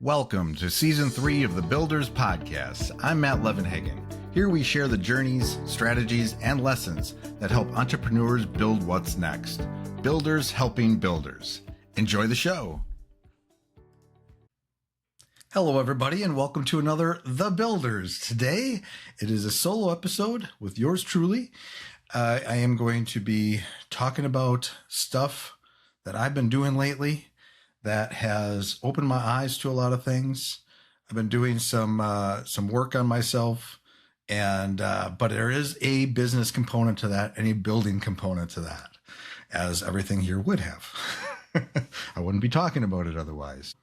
Welcome to Season 3 of the Builders Podcast. I'm Matt Levenhagen. Here we share the journeys, strategies, and lessons that help entrepreneurs build what's next. Builders helping builders. Enjoy the show. Hello, everybody, and welcome to another The Builders. Today, it is a solo episode with yours truly. I am going to be talking about stuff that I've been doing lately that has opened my eyes to a lot of things. I've been doing some work on myself, and but there is a business component to that, and a building component to that, as everything here would have. I wouldn't be talking about it otherwise.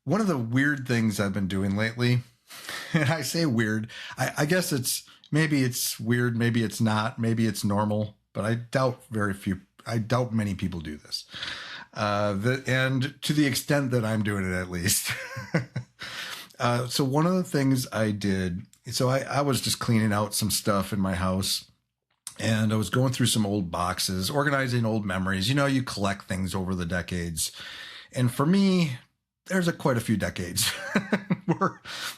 One of the weird things I've been doing lately, and I say weird, I guess maybe it's weird, maybe it's not, maybe it's normal, but I doubt many people do this. And to the extent that I'm doing it, at least. So one of the things I did, I was just cleaning out some stuff in my house, and I was going through some old boxes, organizing old memories. You know, you collect things over the decades. And for me, there's quite a few decades.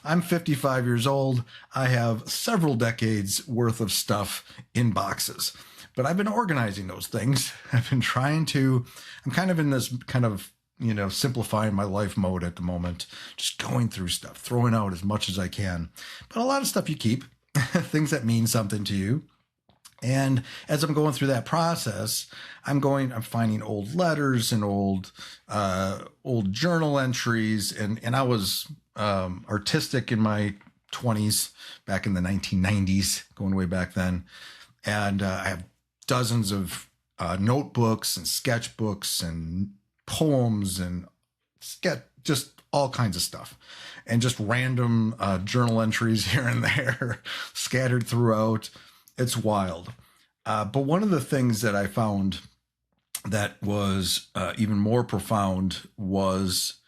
I'm 55 years old. I have several decades worth of stuff in boxes. But I've been organizing those things. I'm kind of in this kind of, simplifying my life mode at the moment, just going through stuff, throwing out as much as I can. But a lot of stuff you keep, things that mean something to you. And as I'm going through that process, I'm finding old letters and old journal entries. And I was artistic in my 20s, back in the 1990s, going way back then. And I have dozens of notebooks and sketchbooks and poems and just all kinds of stuff, and just random journal entries here and there scattered throughout. It's wild. But one of the things that I found that was even more profound was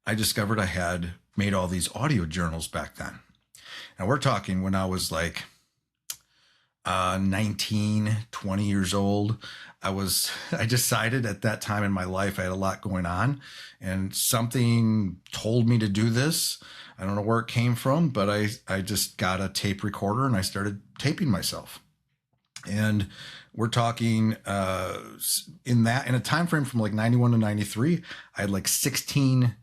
I discovered I had made all these audio journals back then. And we're talking when I was like 19, 20 years old. I decided at that time in my life, I had a lot going on, and something told me to do this. I don't know where it came from, but I just got a tape recorder and I started taping myself. And we're talking in a time frame from like 91 to 93, I had like 16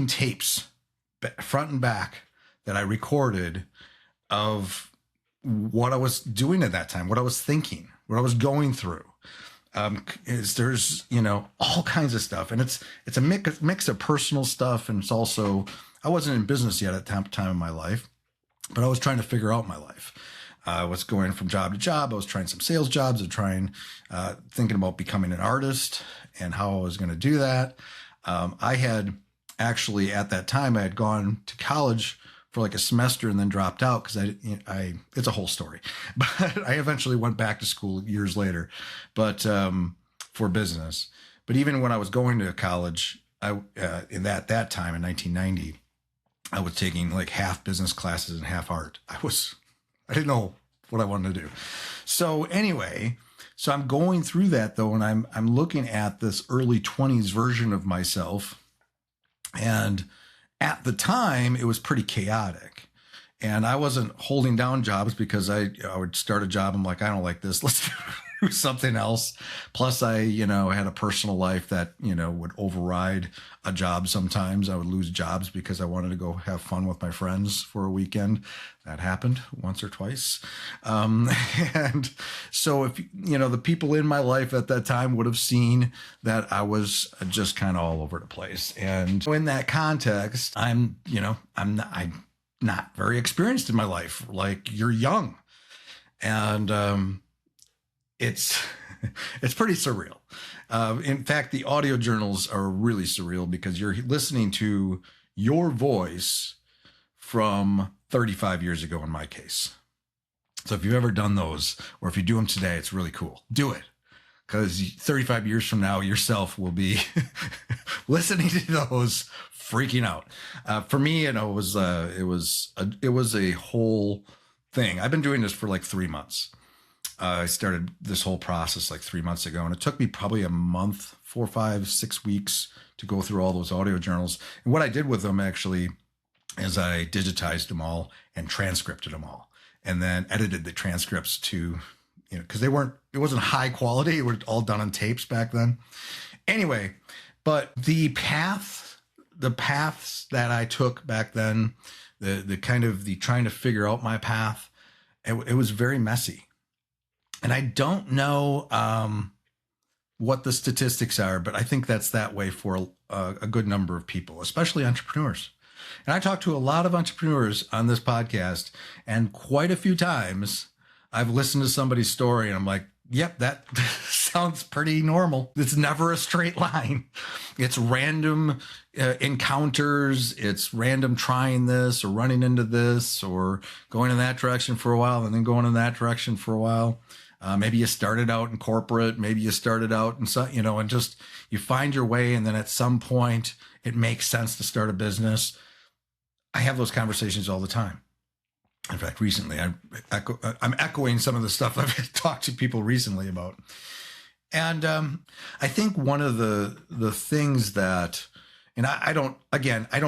tapes front and back that I recorded of what I was doing at that time, what I was thinking, what I was going through. There's all kinds of stuff, and it's a mix of personal stuff, and it's also, I wasn't in business yet at that time in my life, but I was trying to figure out my life. I was going from job to job. I was trying some sales jobs. Thinking about becoming an artist and how I was going to do that. I had actually, at that time, I had gone to college for like a semester and then dropped out because it's a whole story. But I eventually went back to school years later, but for business. But even when I was going to college, in that time in 1990, I was taking like half business classes and half art. I didn't know what I wanted to do. So anyway, I'm going through that though, and I'm looking at this early 20s version of myself, and at the time, it was pretty chaotic, and I wasn't holding down jobs because I would start a job. I'm like, I don't like this. Let's do something else. Plus, I had a personal life that, would override a job sometimes. I would lose jobs because I wanted to go have fun with my friends for a weekend. That happened once or twice. And so if, the people in my life at that time would have seen that I was just kind of all over the place. And in that context, I'm not very experienced in my life. Like, you're young. And, it's pretty surreal. In fact, the audio journals are really surreal because you're listening to your voice from 35 years ago in my case. So if you've ever done those, or if you do them today, it's really cool. Do it, because 35 years from now, yourself will be listening to those, freaking out. For me, it was a whole thing. I've been doing this for like 3 months. I started this whole process like 3 months ago, and it took me probably a month, 4, 5, 6 weeks to go through all those audio journals. And what I did with them actually is I digitized them all and transcripted them all, and then edited the transcripts to, because it wasn't high quality. It was all done on tapes back then. Anyway, but the paths that I took back then, the kind of the trying to figure out my path, it was very messy. And I don't know what the statistics are, but I think that's that way for a good number of people, especially entrepreneurs. And I talk to a lot of entrepreneurs on this podcast, and quite a few times I've listened to somebody's story and I'm like, yep, that sounds pretty normal. It's never a straight line. It's random encounters. It's random trying this or running into this or going in that direction for a while and then going in that direction for a while. Maybe you started out in corporate. Maybe you started out in some, and just you find your way. And then at some point it makes sense to start a business. I have those conversations all the time. In fact, recently I'm echoing some of the stuff I've talked to people recently about. And I think one of the things that, and I don't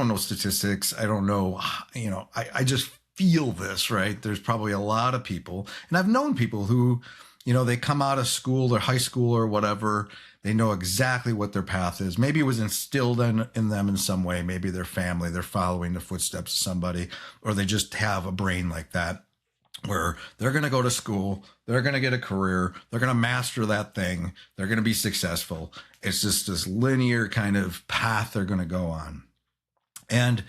know statistics. I don't know, I just feel this, right? There's probably a lot of people, and I've known people who, they come out of school or high school or whatever. They know exactly what their path is. Maybe it was instilled in them in some way. Maybe their family, they're following the footsteps of somebody, or they just have a brain like that where they're going to go to school, they're going to get a career, they're going to master that thing, they're going to be successful. It's just this linear kind of path they're going to go on. And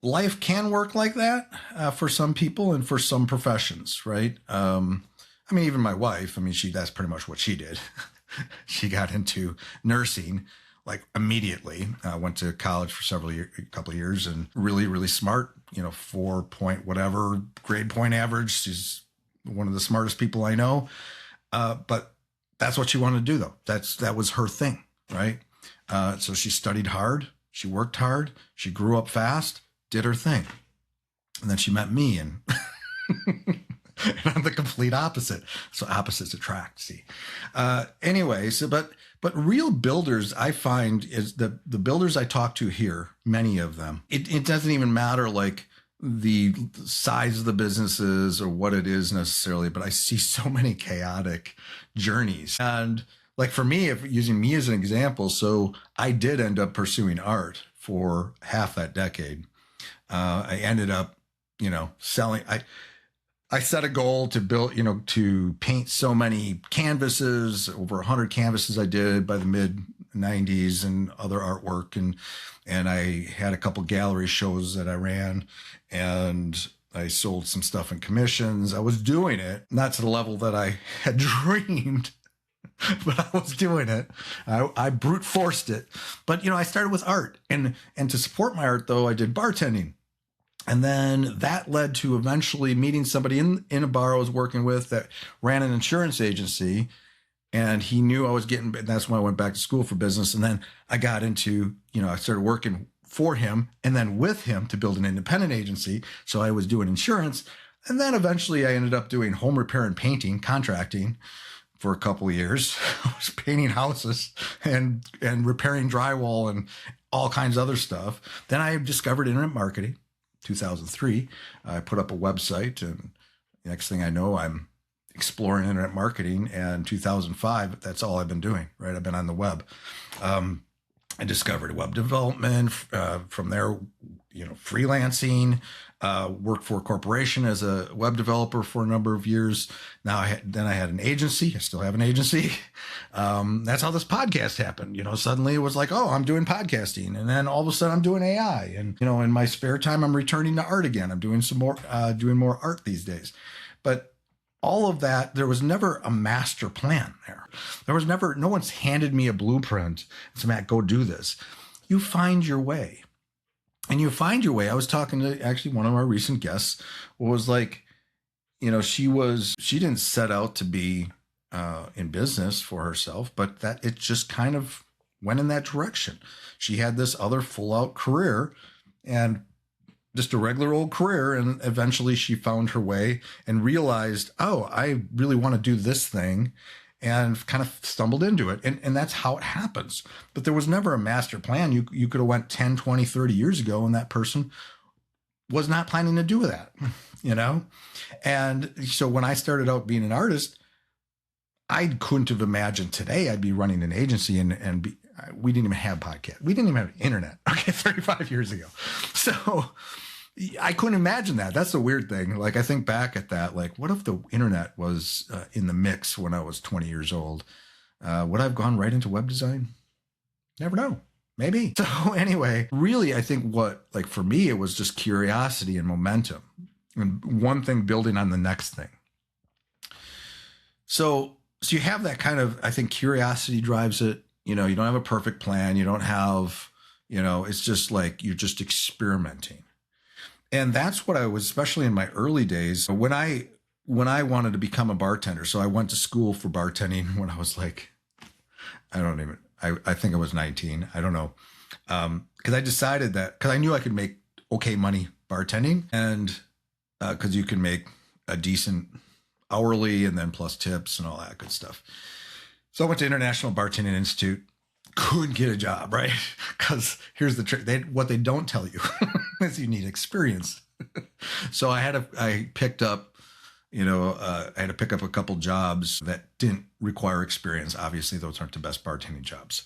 life can work like that for some people and for some professions, right? Even my wife, that's pretty much what she did. She got into nursing like immediately. Went to college for a couple of years, and really, really smart, 4 point whatever grade point average. She's one of the smartest people I know. But that's what she wanted to do though. That was her thing, right? So she studied hard. She worked hard. She grew up fast, did her thing. And then she met me, and and I'm the complete opposite. So opposites attract, see. Anyway, but real builders, I find, is the builders I talk to here, many of them, it doesn't even matter like the size of the businesses or what it is necessarily, but I see so many chaotic journeys. And like for me, if using me as an example, so I did end up pursuing art for half that decade. I ended up, selling. I set a goal to build, to paint so many canvases, over 100 canvases I did by the mid 90s, and other artwork. And I had a couple gallery shows that I ran, and I sold some stuff in commissions. I was doing it, not to the level that I had dreamed, but I was doing it. I brute forced it. But, I started with art, and to support my art though, I did bartending. And then that led to eventually meeting somebody in a bar I was working with that ran an insurance agency. And he knew I was and that's when I went back to school for business. And then I got into, I started working for him and then with him to build an independent agency. So I was doing insurance. And then eventually I ended up doing home repair and painting, contracting for a couple of years. I was painting houses and repairing drywall and all kinds of other stuff. Then I discovered internet marketing. 2003, I put up a website, and the next thing I know, I'm exploring internet marketing. And 2005, that's all I've been doing, right? I've been on the web. I discovered web development. From there, freelancing, worked for a corporation as a web developer for a number of years. Now, then I had an agency. I still have an agency. That's how this podcast happened. Suddenly it was like, oh, I'm doing podcasting. And then all of a sudden I'm doing AI. And, in my spare time, I'm returning to art again. I'm doing doing more art these days. But all of that, there was never a master plan there. No one's handed me a blueprint and said, Matt, go do this. You find your way. And you find your way. I was talking to actually one of our recent guests was like, she didn't set out to be in business for herself, but that it just kind of went in that direction. She had this other full out career and just a regular old career. And eventually she found her way and realized, oh, I really want to do this thing. and kind of stumbled into it. And that's how it happens. But there was never a master plan. You could have went 10, 20, 30 years ago, and that person was not planning to do that, you know? And so when I started out being an artist, I couldn't have imagined today I'd be running an agency and we didn't even have podcast. We didn't even have internet. Okay. 35 years ago. So I couldn't imagine that. That's the weird thing. Like, I think back at that, like, what if the internet was in the mix when I was 20 years old? Would I have gone right into web design? Never know. Maybe. So anyway, really, I think like for me, it was just curiosity and momentum, and one thing building on the next thing. So you have that kind of, I think curiosity drives it. You know, you don't have a perfect plan. You don't have, it's just like, you're just experimenting. And that's what I was, especially in my early days, when I wanted to become a bartender. So I went to school for bartending when I was like, I think I was 19. I don't know. Because I decided that, because I knew I could make okay money bartending, and because you can make a decent hourly and then plus tips and all that good stuff. So I went to International Bartending Institute, couldn't get a job, right? Because here's the trick. What they don't tell you is you need experience. So I picked up, I had to pick up a couple jobs that didn't require experience. Obviously, those aren't the best bartending jobs,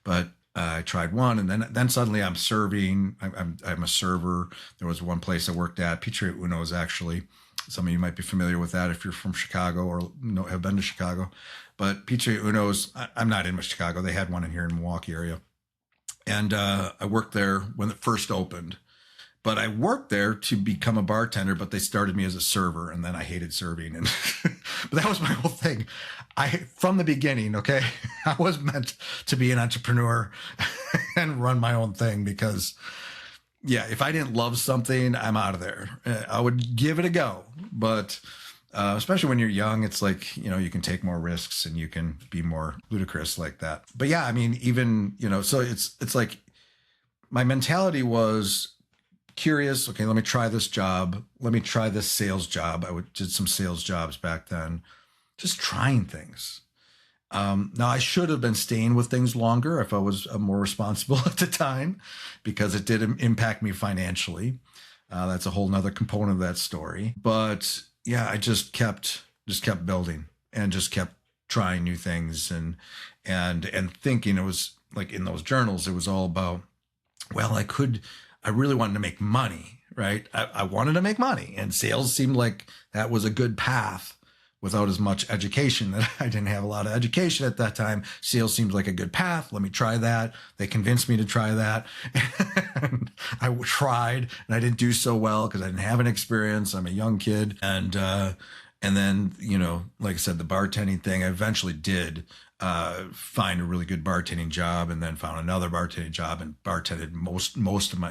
but I tried one, and then suddenly I'm serving. I'm a server. There was one place I worked at, Pizzeria Uno's, actually. Some of you might be familiar with that if you're from Chicago or have been to Chicago. But Pizzeria Uno's, I'm not in Chicago. They had one in here in Milwaukee area. And I worked there when it first opened. But I worked there to become a bartender, but they started me as a server, and then I hated serving. And but that was my whole thing. From the beginning, okay, I was meant to be an entrepreneur and run my own thing, because yeah, if I didn't love something, I'm out of there. I would give it a go. But especially when you're young, it's like, you can take more risks and you can be more ludicrous like that. But yeah, I mean, even, so it's like my mentality was curious. Okay, let me try this job. Let me try this sales job. Did some sales jobs back then, just trying things. Now, I should have been staying with things longer if I was more responsible at the time, because it did impact me financially. That's a whole nother component of that story. But yeah, I just kept building and just kept trying new things and thinking. It was like in those journals, it was all about, well, I really wanted to make money, right? I wanted to make money, and sales seemed like that was a good path. Without as much education, that I didn't have a lot of education at that time. Sales seemed like a good path. Let me try that. They convinced me to try that. And I tried, and I didn't do so well because I didn't have an experience. I'm a young kid. And then, like I said, the bartending thing, I eventually did find a really good bartending job, and then found another bartending job and bartended most of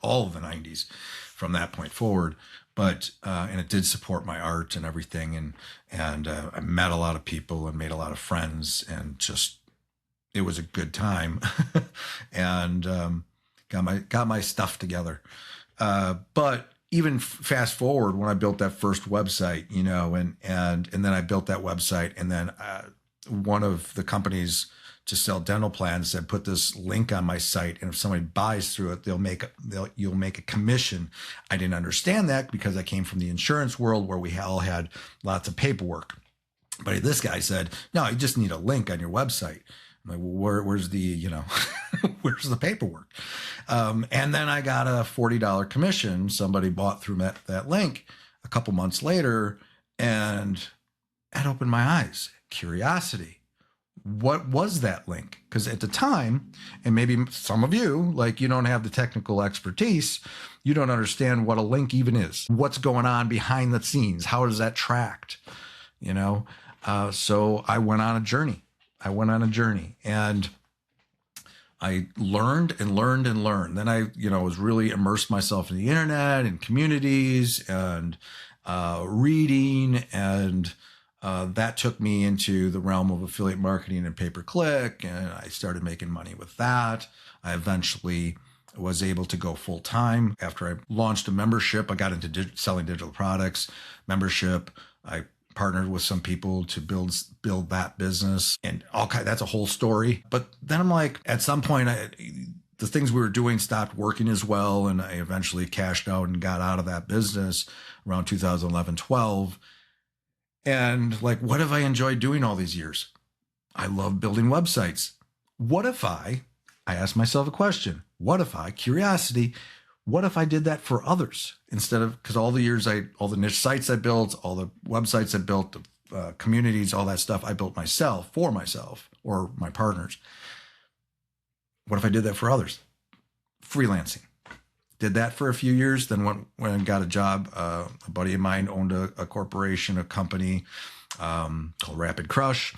all of the 90s from that point forward. But and it did support my art and everything, and I met a lot of people and made a lot of friends, and just it was a good time, and got my stuff together. But even fast forward, when I built that first website, and then I built that website, and then one of the companies to sell dental plans said, put this link on my site, and if somebody buys through it, you'll make a commission. I didn't understand that, because I came from the insurance world where we all had lots of paperwork. But this guy said, no, you just need a link on your website. I'm like, well, where's the where's the paperwork? And then I got a $40 commission. Somebody bought through that link a couple months later, and that opened my eyes. Curiosity. What was that link? Because at the time, and maybe some of you, like, you don't have the technical expertise, you don't understand what a link even is. What's going on behind the scenes? How is that tracked? So I went on a journey. And I learned and learned and learned. Then I, was really immersed myself in the internet and communities and reading, and that took me into the realm of affiliate marketing and pay-per-click, and I started making money with that. I eventually was able to go full time after I launched a membership. I got into selling digital products, membership. I partnered with some people to build that business, and that's a whole story. But then I'm like, at some point, the things we were doing stopped working as well, and I eventually cashed out and got out of that business around 2011, 12. And like, what have I enjoyed doing all these years? I love building websites. What if I asked myself a question? What if curiosity, what if I did that for others instead of, because all the niche sites I built, all the websites I built, communities, all that stuff I built myself for myself or my partners. What if I did that for others? Freelancing. Did that for a few years. Then when I got a job, a buddy of mine owned a corporation, a company called Rapid Crush.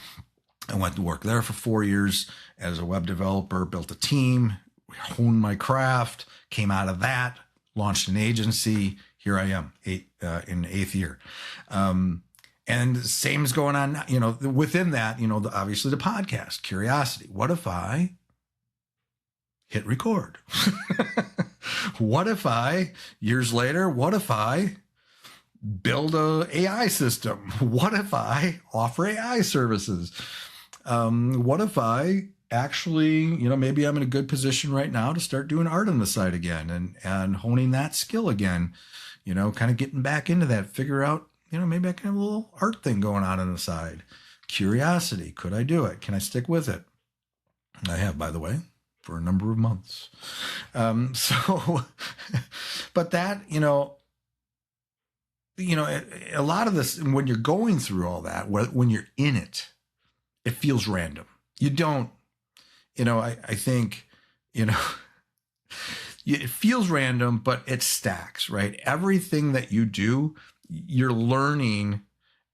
I went to work there for 4 years as a web developer, built a team, honed my craft, came out of that, launched an agency. Here I am, in 8th year. And the same is going on, within that, obviously the podcast, curiosity. What if I hit record? What if years later, what if I build a AI system? What if I offer AI services? What if I actually, maybe I'm in a good position right now to start doing art on the side again and honing that skill again, kind of getting back into that, figure out, maybe I can have a little art thing going on the side. Curiosity. Could I do it? Can I stick with it? I have, by the way, for a number of months. But that, a lot of this, when you're going through all that, when you're in it, it feels random. You don't, I think, it feels random, but it stacks, right? Everything that you do, you're learning,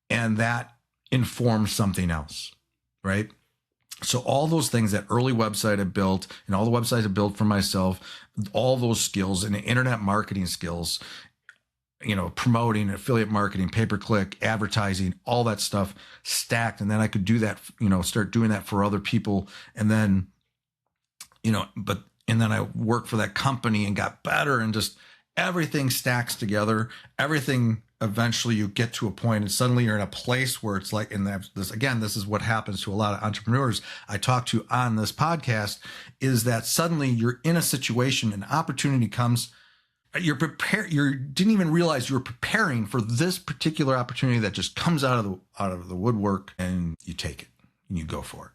and that informs something else, right? So all those things, that early website I built and all the websites I built for myself, all those skills and the internet marketing skills, promoting, affiliate marketing, pay-per-click, advertising, all that stuff stacked. And then I could do that, start doing that for other people. And then, and then I worked for that company and got better, and just everything stacks together. Everything, eventually you get to a point and suddenly you're in a place where it's like, and this is what happens to a lot of entrepreneurs I talk to on this podcast, is that suddenly you're in a situation, an opportunity comes, you're prepared, you didn't even realize you were preparing for this particular opportunity that just comes out of the woodwork, and you take it and you go for it.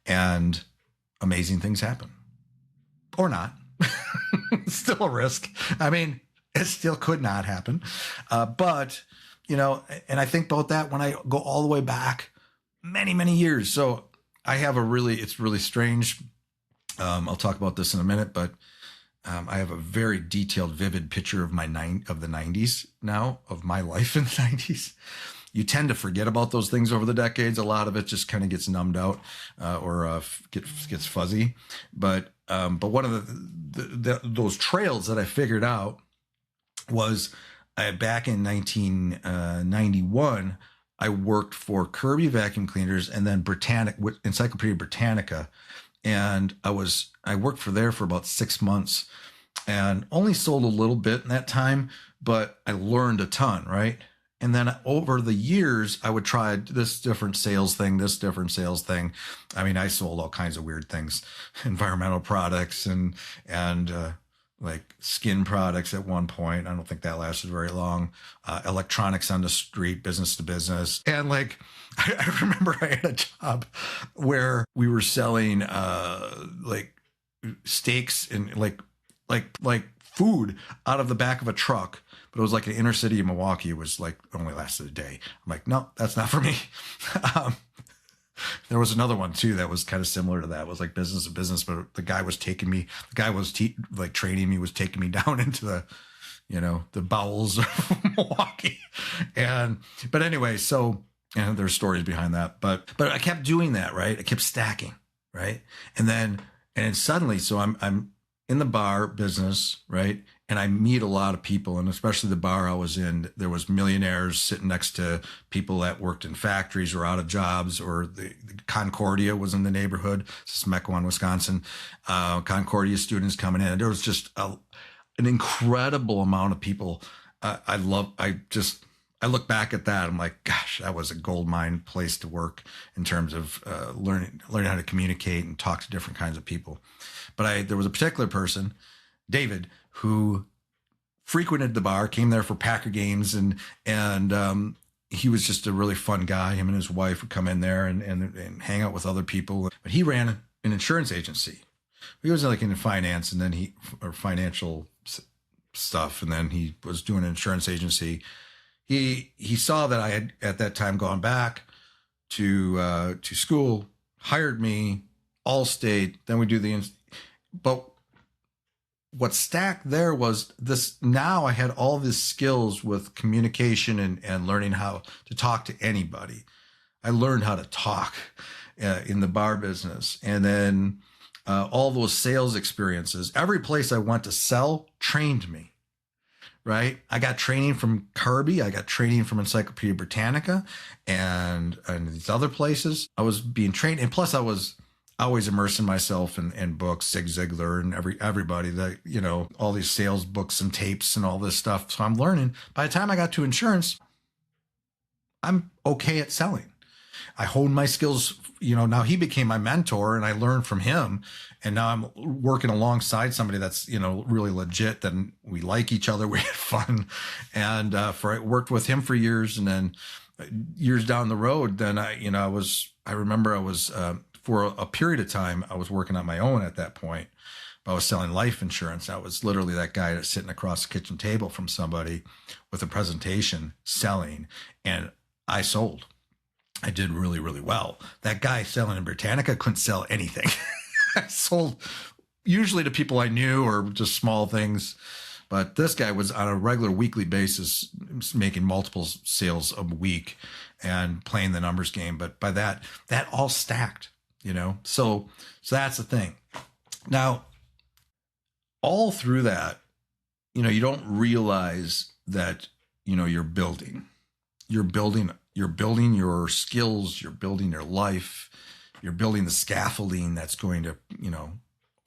And amazing things happen. Or not. Still a risk. I mean, it still could not happen. But, and I think about that when I go all the way back many, many years. So I have it's really strange. I'll talk about this in a minute, but I have a very detailed, vivid picture of the 90s now, of my life in the 90s. You tend to forget about those things over the decades. A lot of it just kind of gets numbed out or gets fuzzy. But one of those trails that I figured out was back in 1991, I worked for Kirby Vacuum Cleaners and then Encyclopedia Britannica. And I worked there for about 6 months and only sold a little bit in that time, but I learned a ton, right? And then over the years, I would try this different sales thing. I mean, I sold all kinds of weird things, environmental products and like skin products at one point. I don't think that lasted very long. Electronics on the street, business to business. And like, I remember I had a job where we were selling like steaks and like food out of the back of a truck. But it was like an inner city in Milwaukee. It was like only lasted a day. I'm like, no, that's not for me. There was another one too that was kind of similar to that. It was like business to business, but the guy was training me, was taking me down into the, the bowels of Milwaukee. But anyway, so, and there's stories behind that, but I kept doing that, right? I kept stacking, right? And then suddenly, so I'm in the bar business, right? And I meet a lot of people, and especially the bar I was in, there was millionaires sitting next to people that worked in factories or out of jobs, or the Concordia was in the neighborhood. This is Mequon, Wisconsin. Concordia students coming in. There was just an incredible amount of people. I I look back at that, I'm like, gosh, that was a gold mine place to work in terms of learning how to communicate and talk to different kinds of people. But there was a particular person, David, who frequented the bar, came there for Packer games, and he was just a really fun guy. Him and his wife would come in there and hang out with other people. But he ran an insurance agency. He was like in finance, and then or financial stuff, and then he was doing an insurance agency. He saw that I had at that time gone back to school, hired me, Allstate. Then we do but what stacked there was this. Now I had all these skills with communication and learning how to talk to anybody. I learned how to talk in the bar business, and then all those sales experiences. Every place I went to sell trained me. Right. I got training from Kirby. I got training from Encyclopedia Britannica and these other places. I was being trained. And plus I was always immersing myself in books, Zig Ziglar and everybody that, all these sales books and tapes and all this stuff. So I'm learning. By the time I got to insurance, I'm okay at selling. I honed my skills. Now he became my mentor and I learned from him. And now I'm working alongside somebody that's, really legit. Then we like each other. We had fun. And I worked with him for years. And then years down the road, then I remember I was, for a period of time, I was working on my own at that point. I was selling life insurance. I was literally that guy that's sitting across the kitchen table from somebody with a presentation selling. And I sold. I did really, really well. That guy selling in Britannica couldn't sell anything. I sold usually to people I knew or just small things. But this guy was on a regular weekly basis making multiple sales a week and playing the numbers game. But by that all stacked, So that's the thing. Now, all through that, you don't realize that, you're building your skills, you're building your life, you're building the scaffolding that's going to,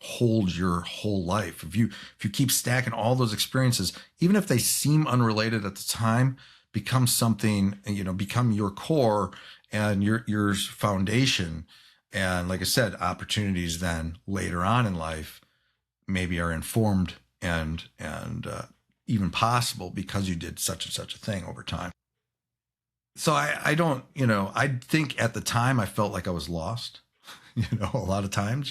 hold your whole life. If you keep stacking all those experiences, even if they seem unrelated at the time, become something, become your core and your foundation. And like I said, opportunities then later on in life maybe are informed and even possible because you did such and such a thing over time. So I don't, I think at the time I felt like I was lost, a lot of times,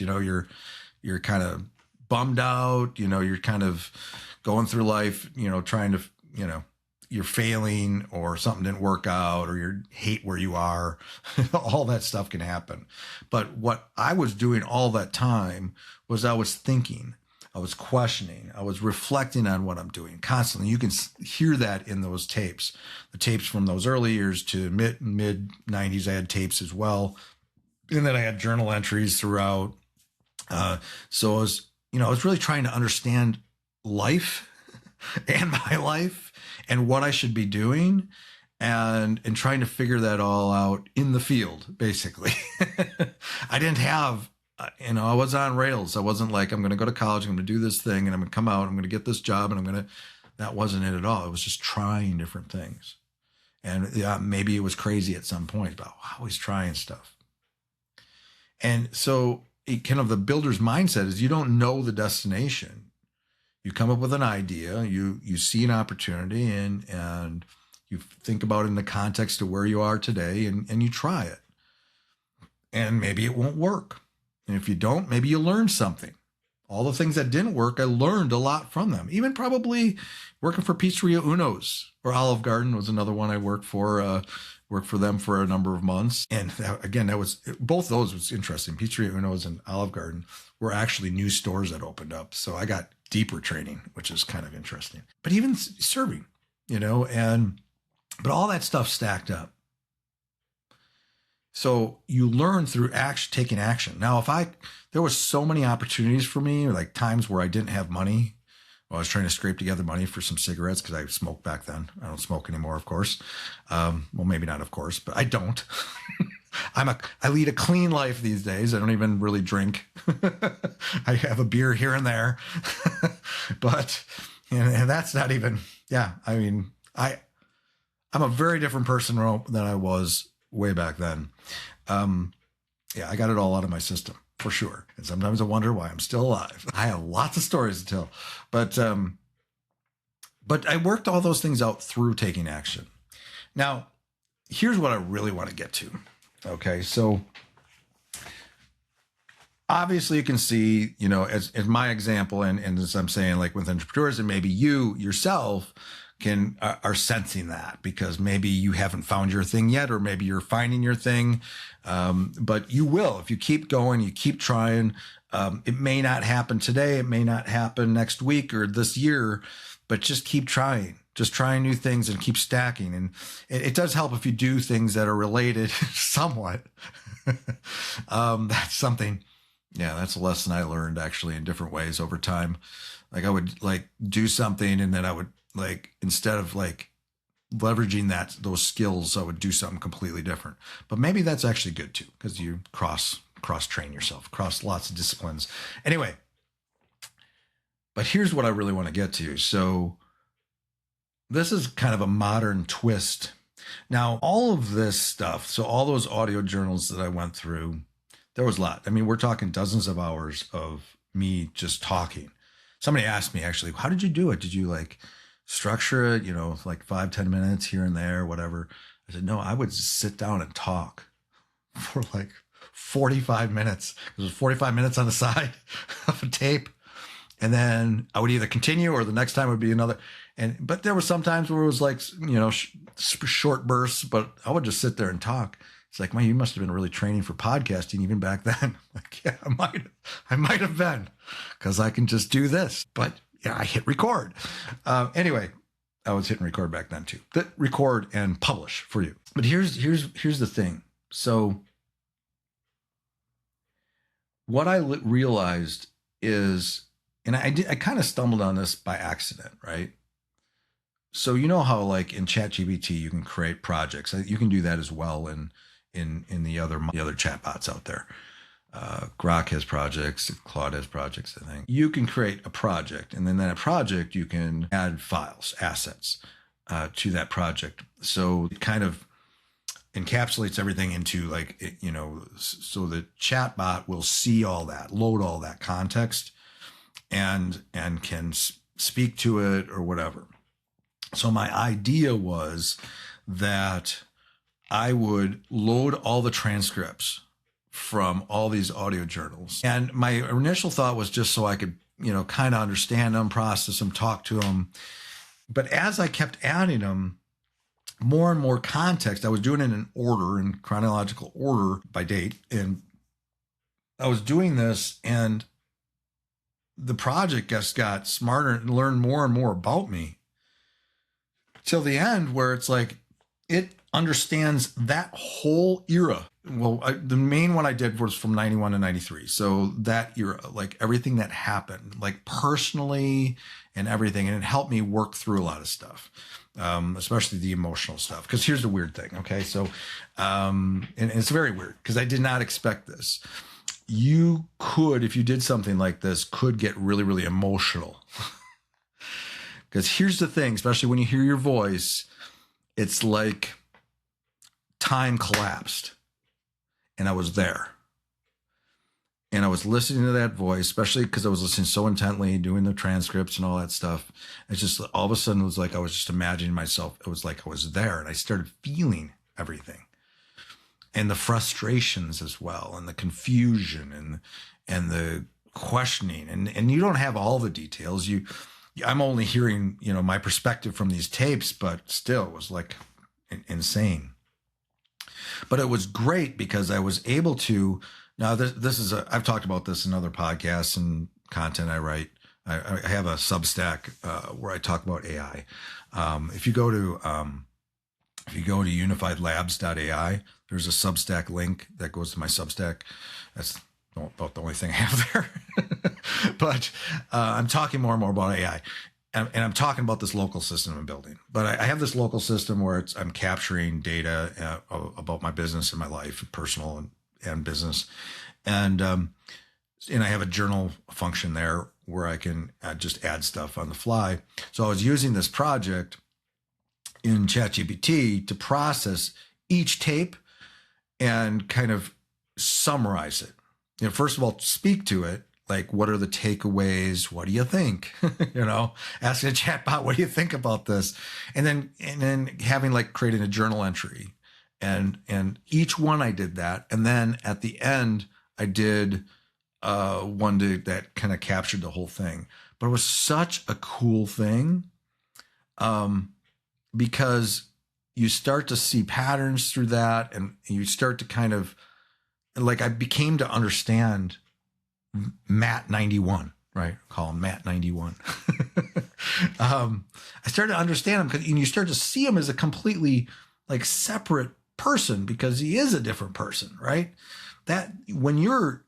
you're kind of bummed out, you're kind of going through life, trying to, you're failing or something didn't work out or you hate where you are. All that stuff can happen. But what I was doing all that time was I was thinking, I was questioning, I was reflecting on what I'm doing constantly. You can hear that in those tapes, the tapes from those early years to mid 90s. I had tapes as well. And then I had journal entries throughout. So I was really trying to understand life and my life and what I should be doing and trying to figure that all out in the field, basically. I didn't have, I was on rails. I wasn't like, I'm going to go to college, I'm going to do this thing and I'm going to come out, I'm going to get this job and that wasn't it at all. It was just trying different things. And yeah, maybe it was crazy at some point, but always trying stuff. And so kind of the builder's mindset is you don't know the destination. You come up with an idea, you see an opportunity and you think about it in the context of where you are today and you try it. And maybe it won't work. And if you don't, maybe you learn something. All the things that didn't work, I learned a lot from them. Even probably working for Pizzeria Uno's or Olive Garden was another one I worked for. Worked for them for a number of months. And both those was interesting. Pizzeria Uno's and Olive Garden were actually new stores that opened up. So I got deeper training, which is kind of interesting. But even serving, but all that stuff stacked up. So you learn through taking action. Now, there was so many opportunities for me, like times where I didn't have money. I was trying to scrape together money for some cigarettes because I smoked back then. I don't smoke anymore, of course. Well, maybe not, of course, but I don't. I lead a clean life these days. I don't even really drink. I have a beer here and there, but and that's not even. Yeah, I mean, I'm a very different person than I was way back then. Yeah, I got it all out of my system for sure. And sometimes I wonder why I'm still alive. I have lots of stories to tell, but I worked all those things out through taking action. Now, here's what I really want to get to. Okay, so obviously you can see, as my example, and as I'm saying, like with entrepreneurs, and maybe you yourself are sensing that because maybe you haven't found your thing yet, or maybe you're finding your thing. But you will, if you keep going, you keep trying. It may not happen today. It may not happen next week or this year, but just keep trying. Just trying new things and keep stacking. And it does help if you do things that are related somewhat. That's something. Yeah, that's a lesson I learned actually in different ways over time. Like I would like do something, and then I would like, instead of like leveraging those skills, I would do something completely different. But maybe that's actually good too, because you cross train yourself, cross lots of disciplines. Anyway, but here's what I really want to get to. So this is kind of a modern twist. Now, all of this stuff, so all those audio journals that I went through, there was a lot. I mean, we're talking dozens of hours of me just talking. Somebody asked me actually, how did you do it? Did you like structure it, like 5-10 minutes here and there, whatever? I said, no, I would just sit down and talk for like 45 minutes. It was 45 minutes on the side of a tape. And then I would either continue or the next time would be another. But there were some times where it was like, short bursts, but I would just sit there and talk. It's like, man, you must have been really training for podcasting even back then. Like, yeah, I might have been, because I can just do this. But yeah, I hit record. Anyway, I was hitting record back then too. Record and publish for you. But here's the thing. So what I realized is, and I kind of stumbled on this by accident, right? So you know how like in ChatGPT you can create projects. You can do that as well in the other chatbots out there. Grok has projects, Claude has projects, I think. You can create a project, and then that project you can add files, assets to that project. So it kind of encapsulates everything into like, so the chatbot will see all that, load all that context, and can speak to it or whatever. So my idea was that I would load all the transcripts from all these audio journals. And my initial thought was just so I could, kind of understand them, process them, talk to them. But as I kept adding them, more and more context, I was doing it in chronological order by date. And I was doing this, and the project just got smarter and learned more and more about me till the end, where it's like, it understands that whole era. Well, the main one I did was from 91 to 93. So that era, like everything that happened, like personally and everything. And it helped me work through a lot of stuff, especially the emotional stuff. Because here's the weird thing. Okay. So, and it's very weird because I did not expect this. You could, if you did something like this, could get really, really emotional. Because here's the thing, especially when you hear your voice, it's like time collapsed, and I was there. And I was listening to that voice, especially because I was listening so intently, doing the transcripts and all that stuff. It's just all of a sudden, it was like I was just imagining myself. It was like I was there, and I started feeling everything. And the frustrations as well, and the confusion and the questioning. And you don't have all the details. I'm only hearing, my perspective from these tapes, but still it was like insane. But it was great because I was able to, now this is I've talked about this in other podcasts and content I write. I have a Substack where I talk about AI. If you go to unifiedlabs.ai, there's a Substack link that goes to my Substack. That's about the only thing I have there. But I'm talking more and more about AI. And I'm talking about this local system I'm building. But I have this local system where I'm capturing data about my business and my life, personal and business. And I have a journal function there where I can just add stuff on the fly. So I was using this project in ChatGPT to process each tape and kind of summarize it. First of all, speak to it. Like, what are the takeaways? What do you think? Asking a chatbot, what do you think about this? And then having like creating a journal entry, and each one I did that. And then at the end, I did one that kind of captured the whole thing. But it was such a cool thing, because you start to see patterns through that, and you start to kind of like, I became to understand Matt 91, right? Call him Matt 91. I started to understand him, and you start to see him as a completely like separate person, because he is a different person, right? That when you're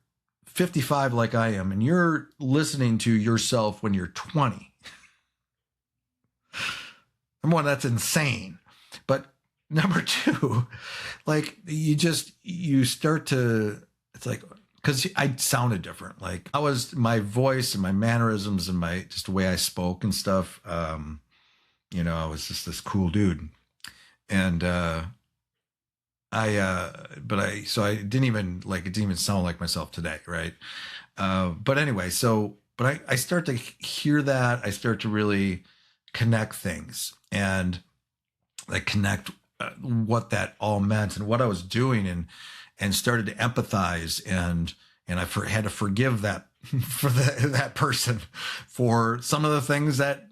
55 like I am, and you're listening to yourself when you're 20, number one, that's insane. But number two, like you start to, it's like, because I sounded different. Like my voice and my mannerisms and my just the way I spoke and stuff. I was just this cool dude, and so I didn't even like, it didn't even sound like myself today, right? But anyway, but I start to hear that, I start to really connect things, and like connect what that all meant and what I was doing, and started to empathize, and I had to forgive that for that person for some of the things that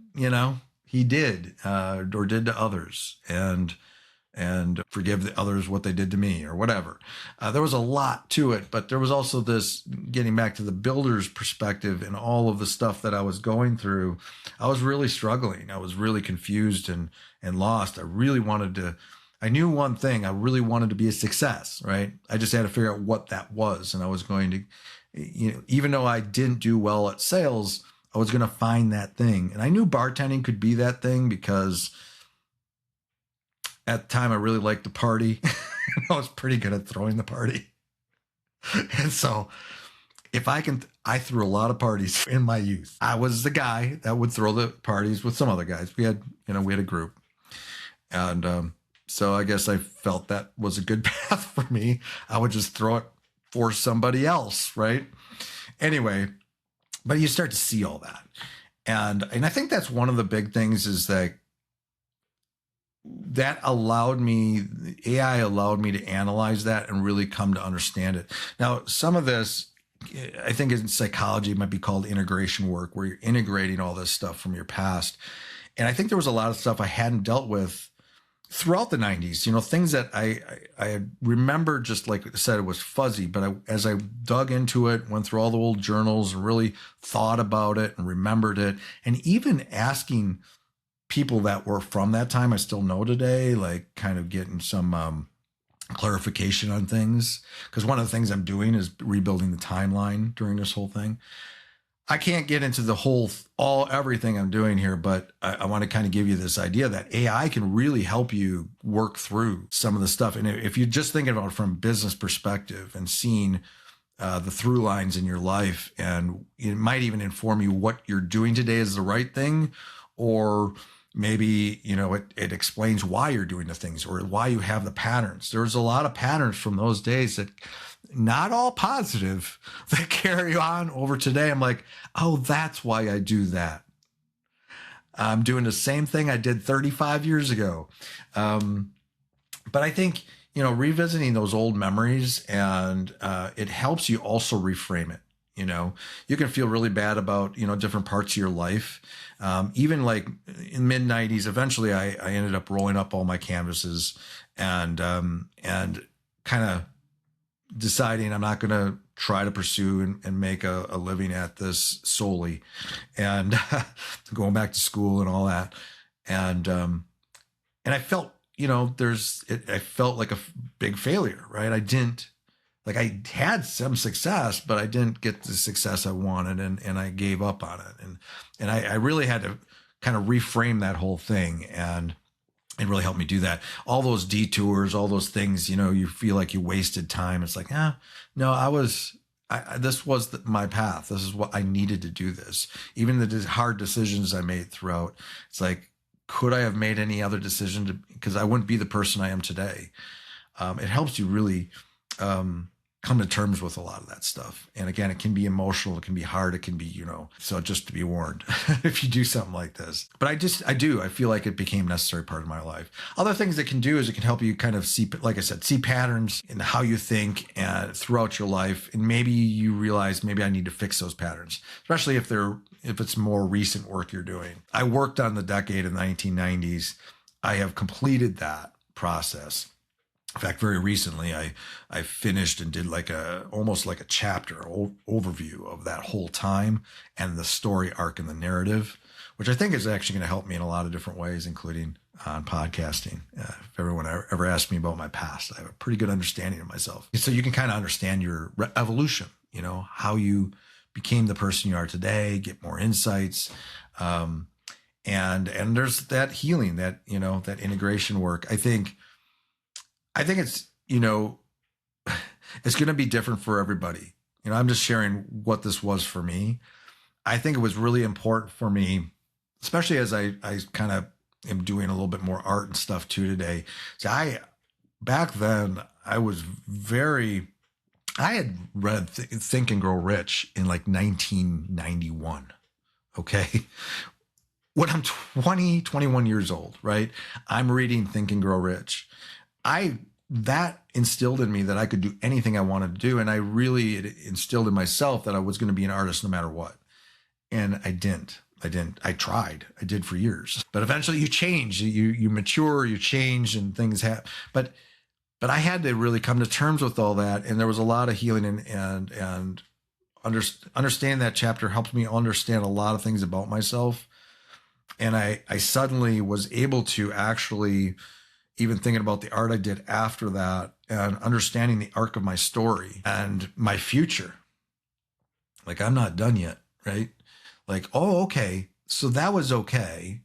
he did or did to others, and forgive the others what they did to me or whatever. There was a lot to it, but there was also this, getting back to the builder's perspective and all of the stuff that I was going through. I was really struggling. I was really confused and lost. I knew one thing. I really wanted to be a success, right? I just had to figure out what that was. And I was going to, even though I didn't do well at sales, I was going to find that thing. And I knew bartending could be that thing, because at the time I really liked to party. I was pretty good at throwing the party. And so I threw a lot of parties in my youth. I was the guy that would throw the parties with some other guys. We had a group. And, so I guess I felt that was a good path for me. I would just throw it for somebody else, right? Anyway, but you start to see all that. And I think that's one of the big things, is that AI allowed me to analyze that and really come to understand it. Now, some of this, I think in psychology, it might be called integration work, where you're integrating all this stuff from your past. And I think there was a lot of stuff I hadn't dealt with throughout the 90s, things that I remember, just like I said, it was fuzzy, but as I dug into it, went through all the old journals and really thought about it and remembered it, and even asking people that were from that time I still know today, like kind of getting some clarification on things. Because one of the things I'm doing is rebuilding the timeline during this whole thing. I can't get into the everything I'm doing here, but I want to kind of give you this idea that AI can really help you work through some of the stuff. And if you're just thinking about it from a business perspective and seeing the through lines in your life, and it might even inform you what you're doing today is the right thing, or maybe, it explains why you're doing the things or why you have the patterns. There's a lot of patterns from those days that not all positive that carry on over today. I'm like, oh, that's why I do that. I'm doing the same thing I did 35 years ago. But I think, revisiting those old memories, and it helps you also reframe it. You can feel really bad about, different parts of your life. Even like in mid 90s, eventually I ended up rolling up all my canvases and kind of deciding I'm not going to try to pursue and make a living at this solely, and going back to school and all that. And I felt, I felt like a big failure, right? I had some success, but I didn't get the success I wanted, and I gave up on it. And I really had to kind of reframe that whole thing, and it really helped me do that. All those detours, all those things, you feel like you wasted time. It's like, no, this was my path. This is what I needed to do this. Even the hard decisions I made throughout, it's like, could I have made any other decision because I wouldn't be the person I am today. It helps you really come to terms with a lot of that stuff. And again, it can be emotional, it can be hard, it can be, so just to be warned if you do something like this. But I feel like it became a necessary part of my life. Other things it can do is it can help you kind of see, like I said, see patterns in how you think and throughout your life. And maybe you realize maybe I need to fix those patterns, especially if it's more recent work you're doing. I worked on the decade in the 1990s. I have completed that process. In fact, very recently, I finished and did almost like a chapter overview of that whole time and the story arc and the narrative, which I think is actually going to help me in a lot of different ways, including on podcasting. If everyone ever asked me about my past, I have a pretty good understanding of myself. So you can kind of understand your evolution, how you became the person you are today, get more insights. And there's that healing, that integration work. I think it's, it's going to be different for everybody. I'm just sharing what this was for me. I think it was really important for me, especially as I kind of am doing a little bit more art and stuff too today. So back then I had read Think and Grow Rich in like 1991. Okay. When I'm 21 years old, right? I'm reading Think and Grow Rich. That instilled in me that I could do anything I wanted to do. And it instilled in myself that I was going to be an artist no matter what. And I didn't. I tried. I did for years. But eventually you change, you mature, you change, and things happen. But I had to really come to terms with all that. And there was a lot of healing and understanding that chapter helped me understand a lot of things about myself. And I suddenly was able to actually, even thinking about the art I did after that and understanding the arc of my story and my future. Like, I'm not done yet, right? Like, oh, okay. So that was okay.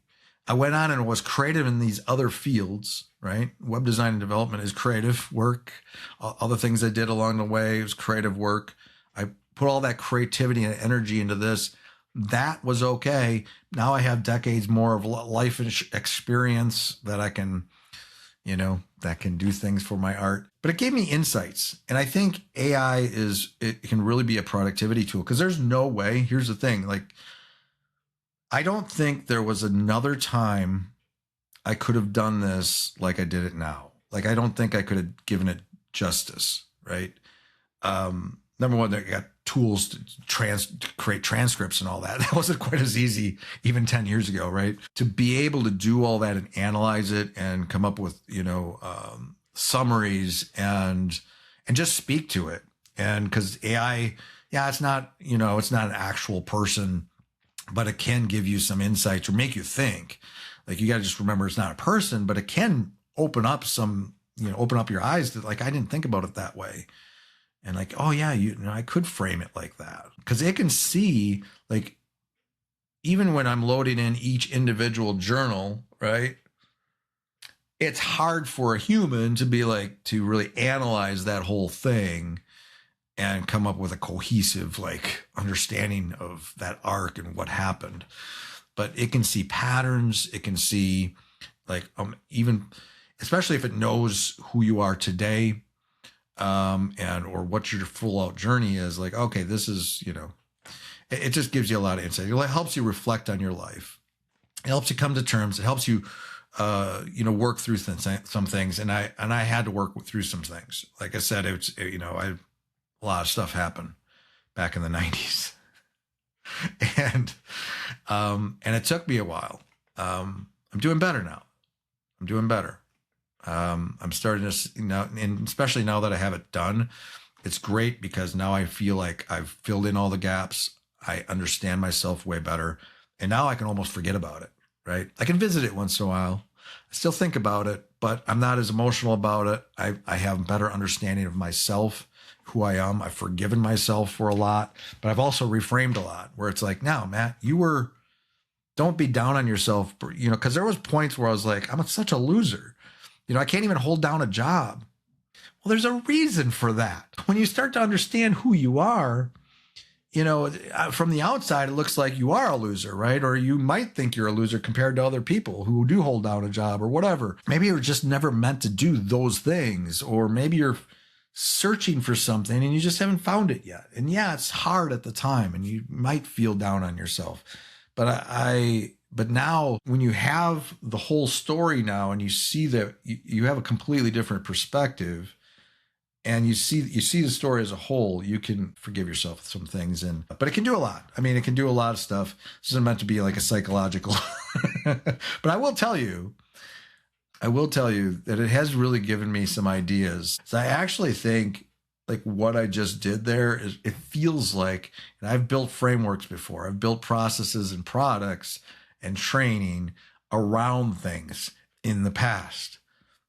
I went on and was creative in these other fields, right? Web design and development is creative work. Other things I did along the way was creative work. I put all that creativity and energy into this. That was okay. Now I have decades more of life experience that I can, that can do things for my art. But it gave me insights. And I think AI it can really be a productivity tool, because there's no way. Here's the thing. Like, I don't think there was another time I could have done this like I did it now. Like, I don't think I could have given it justice, right? Number one, they got tools to create transcripts and all that. That wasn't quite as easy even 10 years ago, right? To be able to do all that and analyze it and come up with, summaries and just speak to it. And because AI, it's not, it's not an actual person, but it can give you some insights or make you think. Like, you got to just remember it's not a person, but it can open up open up your eyes to, like, I didn't think about it that way. And like, oh yeah, I could frame it like that, because it can see, like, even when I'm loading in each individual journal, right? It's hard for a human to be like, to really analyze that whole thing and come up with a cohesive, like, understanding of that arc and what happened. But it can see patterns. It can see, like, even, especially if it knows who you are today, or what your full out journey is. Like, okay, this is, it just gives you a lot of insight. It helps you reflect on your life. It helps you come to terms. It helps you, work through some things. And I had to work through some things. Like I said, a lot of stuff happened back in the 90s. And it took me a while. I'm doing better now. I'm doing better. I'm starting to now, and especially now that I have it done, it's great, because now I feel like I've filled in all the gaps. I understand myself way better. And now I can almost forget about it, right? I can visit it once in a while. I still think about it, but I'm not as emotional about it. I have a better understanding of myself, who I am. I've forgiven myself for a lot, but I've also reframed a lot, where it's like, now, Matt, don't be down on yourself, because there was points where I was like, I'm such a loser. I can't even hold down a job. Well, there's a reason for that. When you start to understand who you are, from the outside, it looks like you are a loser, right? Or you might think you're a loser compared to other people who do hold down a job or whatever. Maybe you're just never meant to do those things, or maybe you're searching for something and you just haven't found it yet. And yeah, it's hard at the time and you might feel down on yourself. But but now when you have the whole story now and you see that you have a completely different perspective, and you see the story as a whole, you can forgive yourself some things. But it can do a lot. I mean, it can do a lot of stuff. This isn't meant to be like a psychological, but I will tell you that it has really given me some ideas. So I actually think like what I just did there is, it feels like, and I've built frameworks before. I've built processes and products and training around things in the past.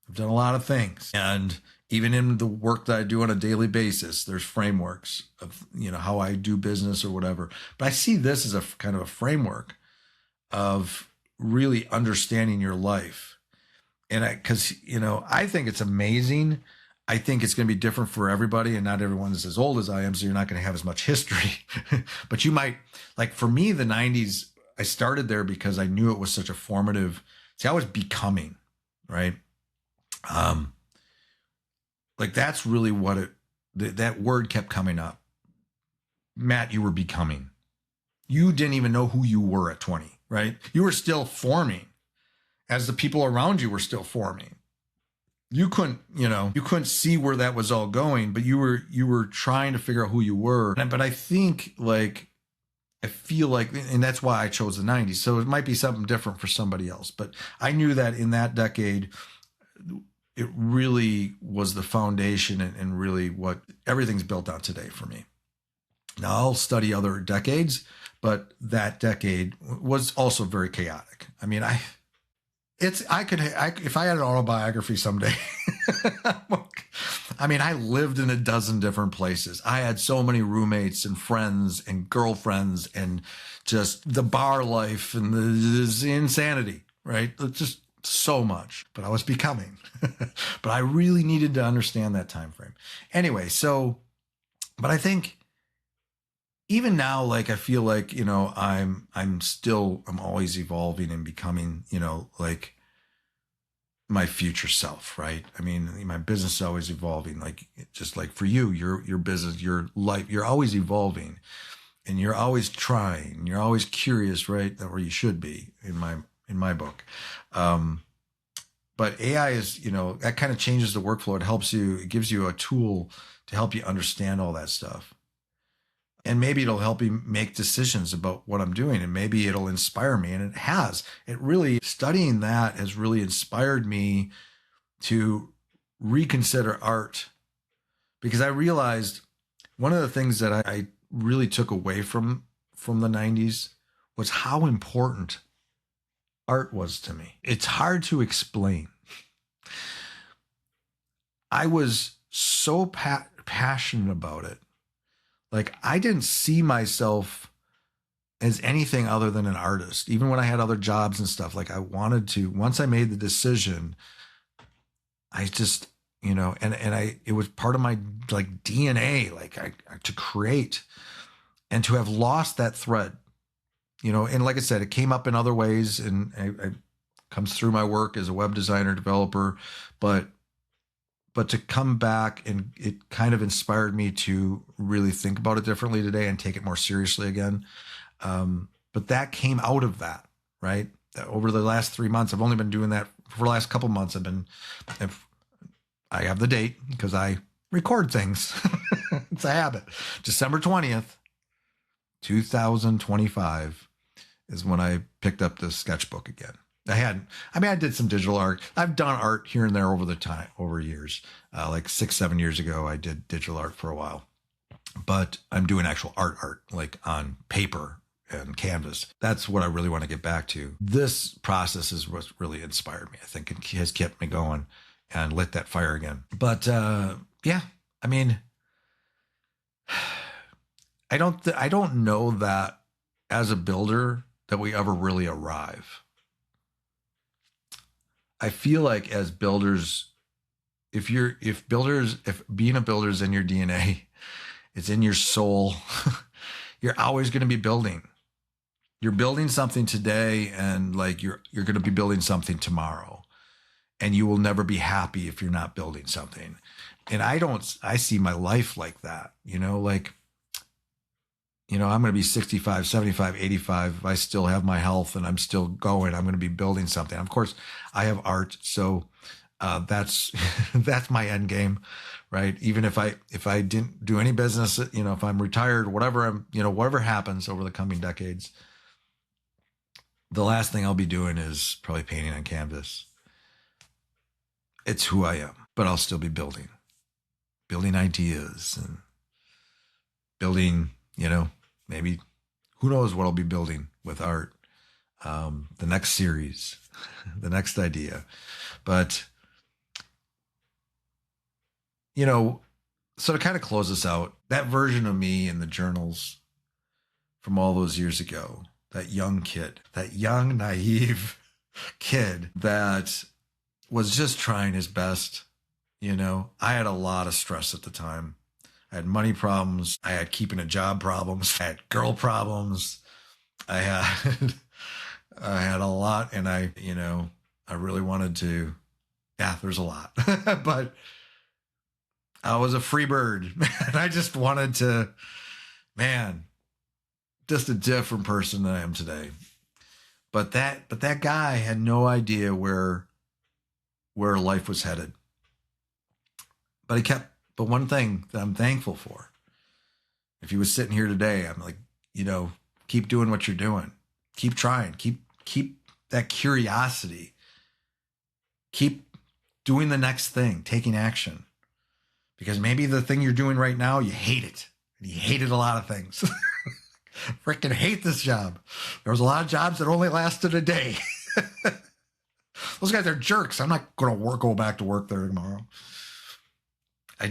I've done a lot of things. And even in the work that I do on a daily basis, there's frameworks of, how I do business or whatever. But I see this as a kind of a framework of really understanding your life. And I think it's amazing. I think it's going to be different for everybody, and not everyone's as old as I am, so you're not going to have as much history. But you might, like for me, the 90s, I started there because I knew it was such a formative, I was becoming, right? Like that's really what that word kept coming up. Matt, you were becoming. You didn't even know who you were at 20, right? You were still forming as the people around you were still forming. You couldn't see where that was all going, but you were trying to figure out who you were. But I feel like, and that's why I chose the 90s. So it might be something different for somebody else, but I knew that in that decade, it really was the foundation and really what everything's built on today for me. Now I'll study other decades, but that decade was also very chaotic. I mean, if I had an autobiography someday, I mean, I lived in a dozen different places. I had so many roommates and friends and girlfriends and just the bar life and the insanity, right? It's just so much, but I was becoming. But I really needed to understand that time frame. Anyway, but I think even now, like I feel like, I'm always evolving and becoming, like my future self, right? I mean, my business is always evolving, like just like for you, your business, your life, you're always evolving and you're always trying, you're always curious, right? That where you should be in my book. But AI is, that kind of changes the workflow. It gives you a tool to help you understand all that stuff. And maybe it'll help you make decisions about what I'm doing, and maybe it'll inspire me. And studying that has really inspired me to reconsider art, because I realized one of the things that I really took away from the 90s was how important art was to me. It's hard to explain. I was so passionate about it. Like I didn't see myself as anything other than an artist, even when I had other jobs and stuff. Like I wanted to, once I made the decision, I just, it was part of my like DNA, to create, and to have lost that thread. And like I said, it came up in other ways, and it comes through my work as a web designer, developer, but to come back, and it kind of inspired me to really think about it differently today and take it more seriously again. But that came out of that, right? Over the last 3 months, I've only been doing that for the last couple months. I have the date because I record things. It's a habit. December 20th, 2025 is when I picked up the sketchbook again. I did some digital art. I've done art here and there over years. Like 6-7 years ago, I did digital art for a while, but I'm doing actual art, like on paper and canvas. That's what I really want to get back to. This process is what really inspired me. I think it has kept me going and lit that fire again. But yeah, I mean, I don't know that as a builder that we ever really arrive. I feel like as builders, if being a builder is in your DNA, it's in your soul, You're always going to be building. You're building something today, and like you're going to be building something tomorrow, and you will never be happy if you're not building something. And I see my life like that, like, I'm going to be 65, 75, 85. If I still have my health and I'm still going, I'm going to be building something. Of course, I have art. So that's that's my end game, right? Even if I didn't do any business, if I'm retired, whatever whatever happens over the coming decades, the last thing I'll be doing is probably painting on canvas. It's who I am, but I'll still be building ideas and building, maybe who knows what I'll be building with art, the next series, the next idea. But, so to kind of close this out, that version of me in the journals from all those years ago, that young kid, that young, naive kid that was just trying his best. I had a lot of stress at the time. I had money problems. I had keeping a job problems. I had girl problems. I had a lot, and I really wanted to, there's a lot, but I was a free bird, and I just wanted to, just a different person than I am today. But that guy had no idea where life was headed. But one thing that I'm thankful for, if he was sitting here today, I'm like, keep doing what you're doing. Keep trying. Keep that curiosity. Keep doing the next thing, taking action. Because maybe the thing you're doing right now, you hate it. And you hated a lot of things. Freaking hate this job. There was a lot of jobs that only lasted a day. Those guys are jerks. I'm not going to go back to work there tomorrow. I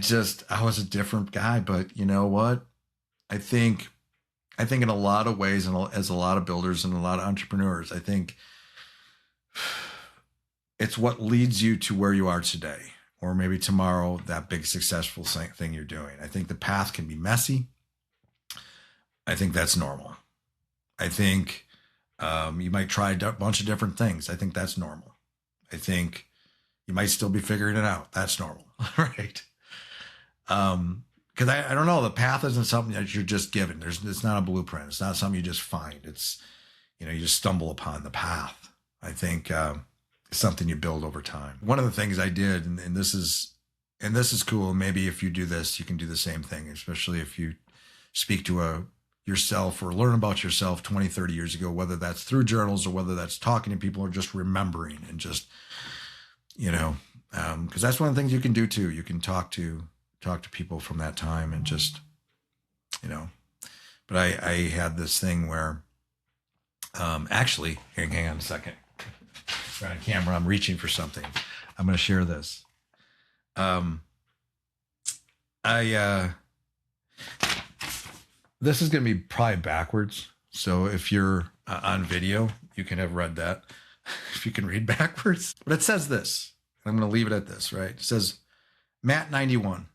was a different guy, but you know what? I think in a lot of ways, and as a lot of builders and a lot of entrepreneurs, I think it's what leads you to where you are today, or maybe tomorrow, that big successful thing you're doing. I think the path can be messy. I think that's normal. I think you might try a bunch of different things. I think that's normal. I think you might still be figuring it out. That's normal, right? Because I don't know, the path isn't something that you're just given. It's not a blueprint. It's not something you just find. It's, you just stumble upon the path. I think it's something you build over time. One of the things I did, and this is cool. Maybe if you do this, you can do the same thing, especially if you speak to yourself or learn about yourself 20, 30 years ago, whether that's through journals or whether that's talking to people or just remembering and just, because that's one of the things you can do too. You can talk to people from that time and just, but I had this thing where, actually, hang on a second. We're on camera. I'm reaching for something. I'm going to share this. This is going to be probably backwards. So if you're on video, you can have read that if you can read backwards. But it says this. I'm going to leave it at this, right? It says, Matt 91,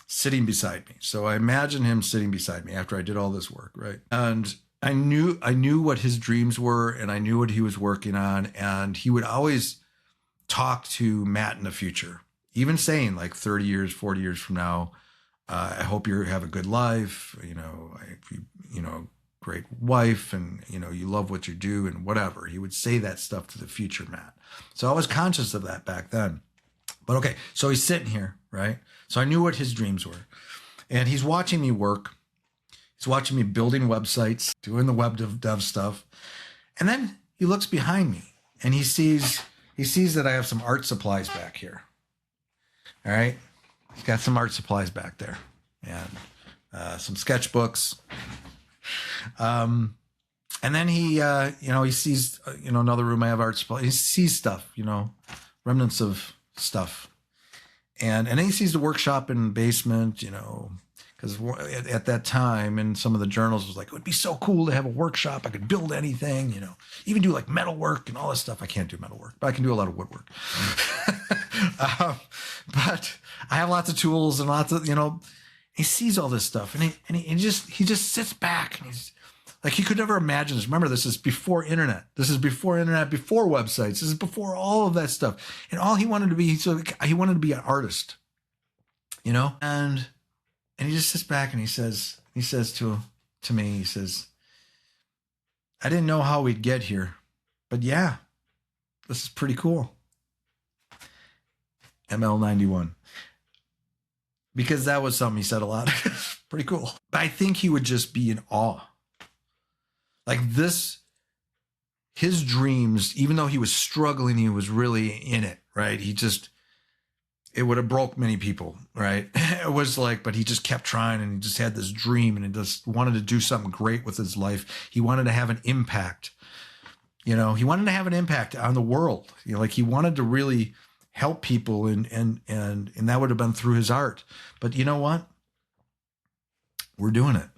sitting beside me. So I imagine him sitting beside me after I did all this work, right? And I knew what his dreams were, and I knew what he was working on. And he would always talk to Matt in the future, even saying like 30 years, 40 years from now, I hope you have a good life, great wife, and, you love what you do and whatever. He would say that stuff to the future Matt. So I was conscious of that back then. But okay, so he's sitting here, right? So I knew what his dreams were. And he's watching me work. He's watching me building websites, doing the web dev stuff. And then he looks behind me and he sees that I have some art supplies back here. All right. He's got some art supplies back there and some sketchbooks. And then he sees, another room I have art supplies. He sees stuff, remnants of stuff. And then he sees the workshop in the basement, because at that time in some of the journals it was like, it would be so cool to have a workshop. I could build anything, even do like metal work and all this stuff. I can't do metal work, but I can do a lot of woodwork. But I have lots of tools and lots of, He sees all this stuff, and he just sits back, and he's like, he could never imagine this. Remember, this is before internet. This is before internet, before websites. This is before all of that stuff. And all he wanted to be, so he wanted to be an artist, you know. And he just sits back and he says to me, he says, I didn't know how we'd get here, but yeah, this is pretty cool. ML91. Because that was something he said a lot. Pretty cool. But I think he would just be in awe. Like this, his dreams, even though he was struggling, he was really in it, right? It would have broke many people, right? It was like, but he just kept trying, and he just had this dream, and he just wanted to do something great with his life. He wanted to have an impact. You know, he wanted to have an impact on the world. You know, like he wanted to really help people, and that would have been through his art. But you know what? We're doing it.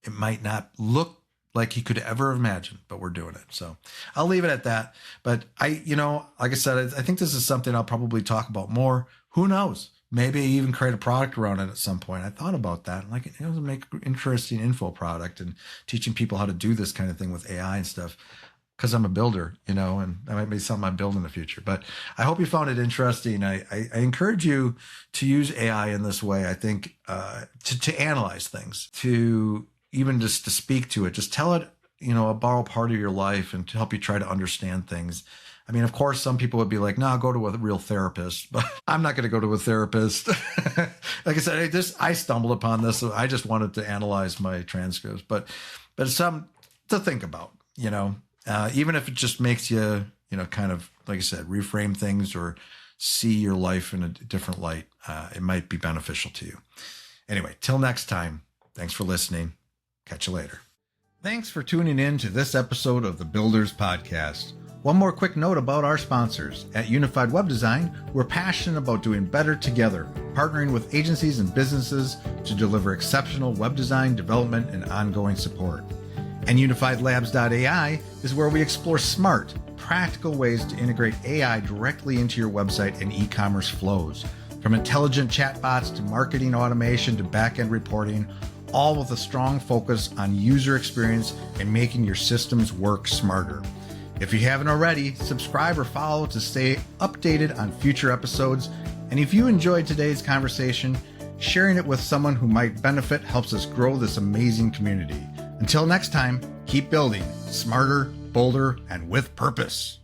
It might not look like he could ever imagine, but we're doing it. So I'll leave it at that. But like I said, I think this is something I'll probably talk about more. Who knows? Maybe even create a product around it at some point. I thought about that. Like, it was make an interesting info product and teaching people how to do this kind of thing with AI and stuff. Because I'm a builder, and that might be something I build in the future. But I hope you found it interesting. I encourage you to use AI in this way. I think to analyze things, to even just to speak to it, just tell it, borrow part of your life and to help you try to understand things. I mean, of course, some people would be like, no, go to a real therapist, but I'm not going to go to a therapist. Like I said, I stumbled upon this. So I just wanted to analyze my transcripts, but it's something to think about, even if it just makes you, kind of, like I said, reframe things or see your life in a different light. It might be beneficial to you. Anyway, till next time, thanks for listening. Catch you later. Thanks for tuning in to this episode of the Builders Podcast. One more quick note about our sponsors. At Unified Web Design, we're passionate about doing better together, partnering with agencies and businesses to deliver exceptional web design, development, and ongoing support. And UnifiedLabs.ai is where we explore smart, practical ways to integrate AI directly into your website and e-commerce flows. From intelligent chatbots to marketing automation to back-end reporting, all with a strong focus on user experience and making your systems work smarter. If you haven't already, subscribe or follow to stay updated on future episodes. And if you enjoyed today's conversation, sharing it with someone who might benefit helps us grow this amazing community. Until next time, keep building smarter, bolder, and with purpose.